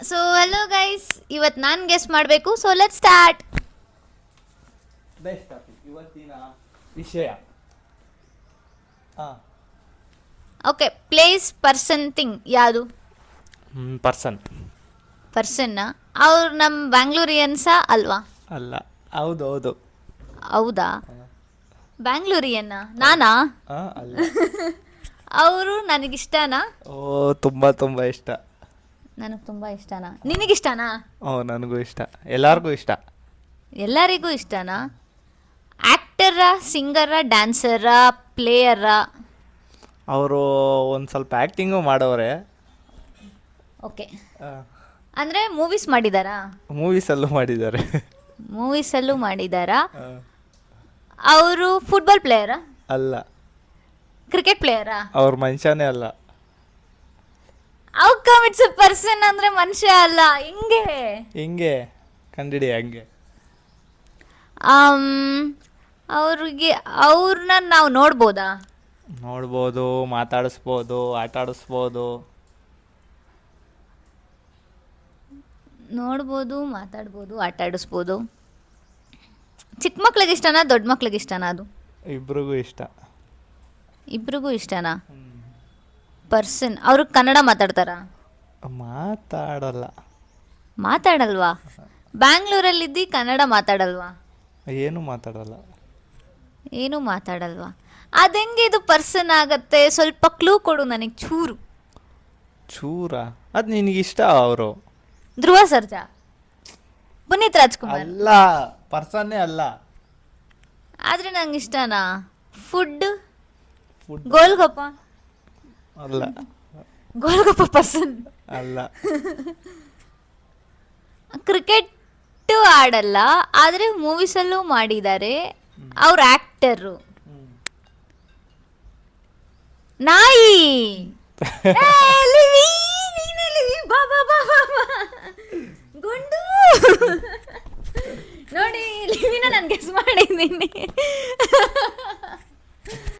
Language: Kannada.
ಸೊ ಹಲೋ ಗೈಸ್, ಇವತ್ತು ನಾನು ಗೆಸ್ ಮಾಡಬೇಕು. So let start. Best topic ಇವತ್ತಿನ ವಿಷಯ. ಓಕೆ, ಪ್ಲೇಸ್, ಪರ್ಸನ್, ಥಿಂಗ್ ಯಾವುದು? ಪರ್ಸನ್ನ. ಅವ್ರು ನಮ್ಮ ಬ್ಯಾಂಗ್ಳೂರಿಯನ್ಸಾ ಅಲ್ವಾ? ಅಲ್ಲ. ಹೌದು ಹೌದು. ಹೌದಾ? ಬ್ಯಾಂಗ್ಳೂರಿಯನ್ನ ನಾನಾ? ಅಲ್ಲ. ಅವರು ನನಗಿಷ್ಟನಾ? ಓ, ತುಂಬಾ ತುಂಬಾ ಇಷ್ಟ. ನನಗೆ ತುಂಬ ಇಷ್ಟನಾ? ನಿನಗಿಷ್ಟನಾ? ಓ, ನನಗೂ ಇಷ್ಟ. ಎಲ್ಲರಿಗೂ ಇಷ್ಟ. ಎಲ್ಲರಿಗೂ ಇಷ್ಟನಾ? ಆ್ಯಕ್ಟರಾ, ಸಿಂಗರಾ, ಡ್ಯಾನ್ಸರಾ, ಪ್ಲೇಯರಾ? ಅವರು ಒಂದು ಸ್ವಲ್ಪ ಆ್ಯಕ್ಟಿಂಗು ಮಾಡೋರೆ. ಓಕೆ, ಅಂದರೆ ಮೂವೀಸ್ ಮಾಡಿದಾರಾ? ಮೂವೀಸಲ್ಲೂ ಮಾಡಿದ್ದಾರೆ. ಮೂವೀಸಲ್ಲೂ ಮಾಡಿದಾರಾ? ಅವರು ಫುಟ್ಬಾಲ್ ಪ್ಲೇಯರಾ? ಅಲ್ಲ. ಕ್ರಿಕೆಟ್ ಪ್ಲೇಯರಾ? ಅವ್ರ ಮನುಷ್ಯನೇ ಅಲ್ಲ. How come it's A person ಅಂದರೆ ಮನುಷ್ಯ ಅಲ್ಲ? ಹಿಂಗೆ ಹಿಂಗೆ ಕಂಡಿಡಿ ಹಂಗೆ. ಅವ್ರನ್ನ ನಾವು ನೋಡ್ಬೋದಾ? ನೋಡ್ಬೋದು, ಮಾತಾಡಿಸ್ಬೋದು, ಆಟ ಆಡಿಸ್ಬೋದು. ನೋಡ್ಬೋದು, ಮಾತಾಡ್ಬೋದು, ಆಟ ಆಡಿಸ್ಬೋದು. ಚಿಕ್ಕ ಮಕ್ಳಿಗೆ ಇಷ್ಟನಾ, ದೊಡ್ಡ ಮಕ್ಳಿಗೆ ಇಷ್ಟನಾ? ಅದು ಇಬ್ರಿಗೂ ಇಷ್ಟ. ಇಬ್ರಿಗೂ ಇಷ್ಟನಾ? ಪರ್ಸನ್. ಅವರು ಕನ್ನಡ ಮಾತಾಡ್ತಾರಾ? ಮಾತಾಡಲ್ಲ. ಮಾತಾಡಲ್ವಾ? ಬ್ಯಾಂಗ್ಳೂರಲ್ಲಿದ್ದು ಕನ್ನಡ ಮಾತಾಡಲ್ವಾ? ಏನು ಮಾತಾಡಲ್ಲ. ಏನೂ ಮಾತಾಡಲ್ವಾ? ಅದೆಂಗೆ ಇದು ಪರ್ಸನ್ ಆಗತ್ತೆ? ಸ್ವಲ್ಪ ಕ್ಲೂ ಕೊಡು ನನಗೆ ಚೂರು. ಚೂರ? ಅದು ನಿನಗಿಷ್ಟ ಅವರು. ಧ್ರುವ ಸರ್ಜಾ, ಪುನೀತ್ ರಾಜ್ಕುಮಾರ್? ಅಲ್ಲ, ಪರ್ಸನ್ನೇ ಅಲ್ಲ. ಆದರೆ ನಂಗೆ ಇಷ್ಟನಾ? Food, food golgappa? ಅಲ್ಲ. ಗೋಲ್ಗಪ್ಪ ಪರ್ಸನ್ ಅಲ್ಲ. ಕ್ರಿಕೆಟ್ ಆಡಲ್ಲ, ಆದರೆ ಮೂವೀಸಲ್ಲೂ ಮಾಡಿದ್ದಾರೆ. ಅವ್ರ ಆಕ್ಟರು. ನಾಯಿ. ಏ, ಲಿವಿ, ನೀನೇ ಲಿವಿ, ಬಾ ಬಾ ಬಾ ಬಾ ಬಾ. ಗುಂಡು ನೋಡಿ, ಲಿವಿನ ನಾನು ಗೆಸ್ ಮಾಡಿದ್ದೀನಿ.